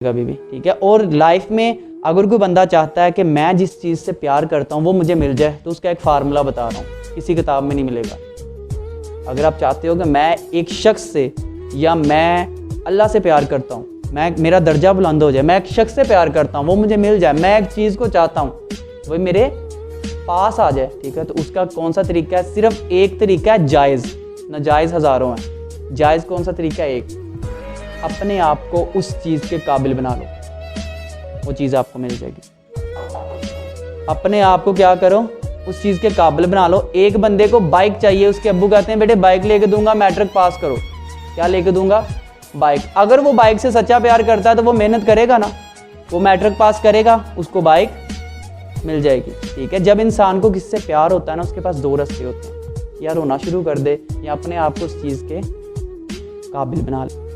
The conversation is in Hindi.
कभी भी, ठीक है। और लाइफ में अगर कोई बंदा चाहता है कि मैं जिस चीज़ से प्यार करता हूँ वो मुझे मिल जाए, तो उसका एक फार्मूला बता रहा हूँ, किसी किताब में नहीं मिलेगा। अगर आप चाहते हो कि मैं एक शख्स से या मैं अल्लाह से प्यार करता हूँ, मैं मेरा दर्जा बुलंद हो जाए, मैं एक शख्स से प्यार करता हूँ वो मुझे मिल जाए, मैं एक चीज़ को चाहता हूँ वो मेरे पास आ जाए, ठीक है, तो उसका कौन सा तरीका है? सिर्फ एक तरीका है, जायज़। नाजायज़ हज़ारों हैं, जायज़ कौन सा तरीका है? एक, अपने आप को उस चीज़ के काबिल बना लो, वो चीज़ आपको मिल जाएगी। अपने आप को क्या करो, उस चीज़ के काबिल बना लो। एक बंदे को बाइक चाहिए, उसके अब्बू कहते हैं बेटे बाइक लेके दूंगा, मैट्रिक पास करो। क्या लेके दूंगा? बाइक। अगर वो बाइक से सच्चा प्यार करता है तो वो मेहनत करेगा ना, वो मैट्रिक पास करेगा, उसको बाइक मिल जाएगी, ठीक है। जब इंसान को किससे प्यार होता है ना, उसके पास दो रास्ते होते हैं, या रोना शुरू कर दे या अपने आप को उस चीज़ के काबिल बना ले।